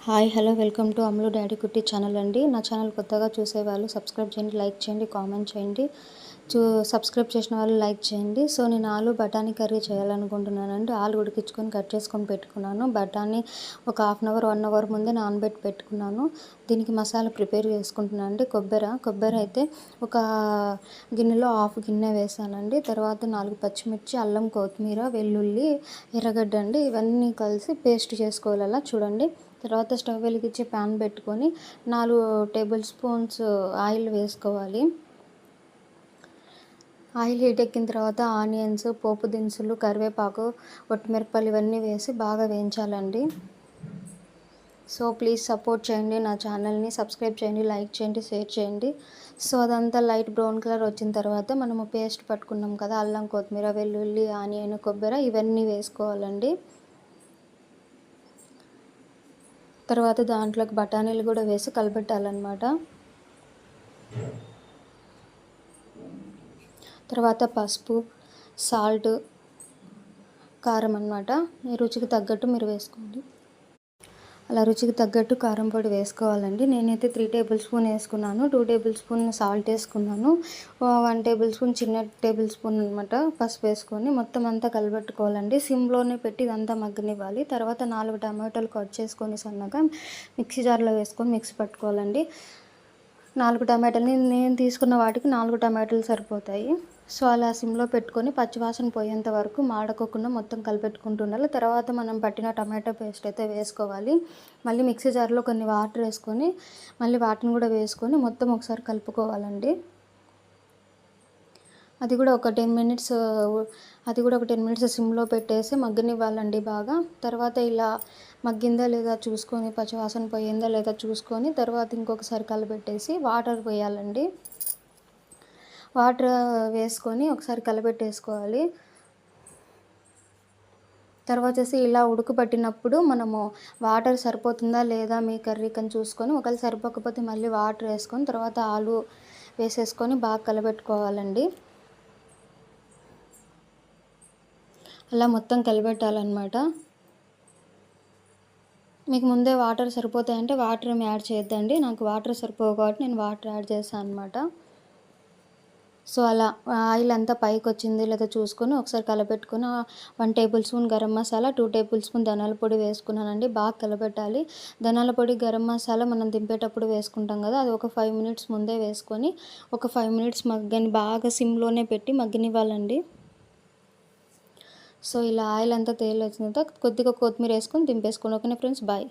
Hi hello welcome to అమ్లు daddy కుట్టి channel అండి. నా ఛానల్ కొత్తగా చూసేవాళ్ళు సబ్స్క్రైబ్ చేయండి, లైక్ చేయండి, కామెంట్ చేయండి. సబ్స్క్రైబ్ చేసిన వాళ్ళు లైక్ చేయండి. సో నేను ఆలు బఠానీ కర్రీ చేయాలనుకుంటున్నానండి. ఆలు ఉడికించుకొని కట్ చేసుకొని పెట్టుకున్నాను. బఠానీ ఒక హాఫ్ అన్ అవర్ 1 అవర్ ముందే నానబెట్టి పెట్టుకున్నాను. దీనికి మసాలా ప్రిపేర్ చేసుకుంటున్నాను అండి. కొబ్బరి అయితే ఒక గిన్నెలో హాఫ్ గిన్నె వేసానండి. తర్వాత 4 పచ్చిమిర్చి, అల్లం, కొత్తిమీర, వెల్లుల్లి, ఎర్రగడ్డ అండి, ఇవన్నీ కలిసి పేస్ట్ చేసుకోవాలి. అలా చూడండి. తర్వాత స్టవ్ వెలిగించి ప్యాన్ పెట్టుకొని 4 టేబుల్ స్పూన్స్ ఆయిల్ వేసుకోవాలి. ఆయిల్ హీట్ ఎక్కిన తర్వాత ఆనియన్స్, పోపు దినుసులు, కరివేపాకు, ఒట్టిమిరపకాయలు ఇవన్నీ వేసి బాగా వేయించాలండి. సో ప్లీజ్ సపోర్ట్ చేయండి, నా ఛానల్ని సబ్స్క్రైబ్ చేయండి, లైక్ చేయండి, షేర్ చేయండి. సో అదంతా లైట్ బ్రౌన్ కలర్ వచ్చిన తర్వాత మనము పేస్ట్ పట్టుకున్నాం కదా, అల్లం, కొత్తిమీర, వెల్లుల్లి, ఆనియన్, కొబ్బరి ఇవన్నీ వేసుకోవాలండి. తర్వాత దాంట్లోకి బఠానీలు కూడా వేసి కలపెట్టాలన్నమాట. తర్వాత పసుపు, సాల్ట్, కారం అన్నమాట. మీ రుచికి తగ్గట్టు మీరు వేసుకోండి. అలా రుచికి తగ్గట్టు కారం పొడి వేసుకోవాలండి. నేనైతే 3 టేబుల్ స్పూన్ వేసుకున్నాను. 2 టేబుల్ స్పూన్ సాల్ట్ వేసుకున్నాను. 1 టేబుల్ స్పూన్ చిన్న టేబుల్ స్పూన్ అనమాట పసుపు వేసుకొని మొత్తం అంతా కలబెట్టుకోవాలండి. సిమ్లోనే పెట్టి ఇదంతా మగ్గనివ్వాలి. తర్వాత 4 టమాటాలు కట్ చేసుకొని సన్నగా మిక్సీ జార్లో వేసుకొని మిక్సీ పట్టుకోవాలండి. 4 టమాటాలని నేను తీసుకున్న వాటికి 4 టమాటాలు సరిపోతాయి. సో అలా సిమ్లో పెట్టుకొని పచ్చివాసన పోయేంత వరకు మాడకోకుండా మొత్తం కలిపెట్టుకుంటూ ఉండాలి. తర్వాత మనం పట్టిన టమాటో పేస్ట్ అయితే వేసుకోవాలి. మళ్ళీ మిక్సీ జార్లో కొన్ని వాటర్ వేసుకొని మళ్ళీ వాటిని కూడా వేసుకొని మొత్తం ఒకసారి కలుపుకోవాలండి. అది కూడా ఒక 10 మినిట్స్ సిమ్లో పెట్టేసి మగ్గనివ్వాలండి బాగా. తర్వాత ఇలా మగ్గిందా లేదా చూసుకొని, పచ్చివాసన పోయిందా లేదా చూసుకొని తర్వాత ఇంకొకసారి కలపెట్టేసి వాటర్ వేయాలండి. వాటర్ వేసుకొని ఒకసారి కలపెట్టేసుకోవాలి. తర్వాత వచ్చేసి ఇలా ఉడకబట్టినప్పుడు మనము వాటర్ సరిపోతుందా లేదా మీ కర్రీకి అని చూసుకొని, ఒకవేళ సరిపోకపోతే మళ్ళీ వాటర్ వేసుకొని తర్వాత ఆలు వేసేసుకొని బాగా కలపెట్టుకోవాలండి. అలా మొత్తం కలిపెట్టాలన్నమాట. మీకు ముందే వాటర్ సరిపోతాయంటే వాటర్ ఏమి యాడ్ చేయొద్దండి. నాకు వాటర్ సరిపోవు కాబట్టి నేను వాటర్ యాడ్ చేశాను అనమాట. సో అలా ఆయిల్ అంతా పైకి వచ్చింది లేదా చూసుకొని ఒకసారి కలపెట్టుకొని 1 table spoon garam masala, 2 table spoon ధనియాల పొడి వేసుకున్నానండి. బాగా కలపెట్టాలి. ధనియాల పొడి, గరం మసాలా మనం దింపేటప్పుడు వేసుకుంటాం కదా, అది ఒక 5 మినిట్స్ ముందే వేసుకొని ఒక 5 మినిట్స్ బాగా సిమ్లోనే పెట్టి మగ్గనివ్వాలండి. సో ఇలా ఆయిల్ అంతా తేలి వచ్చిన తర్వాత కొద్దిగా కొత్తిమీర వేసుకొని దింపేసుకోండి. ఓకేనా ఫ్రెండ్స్, బాయ్.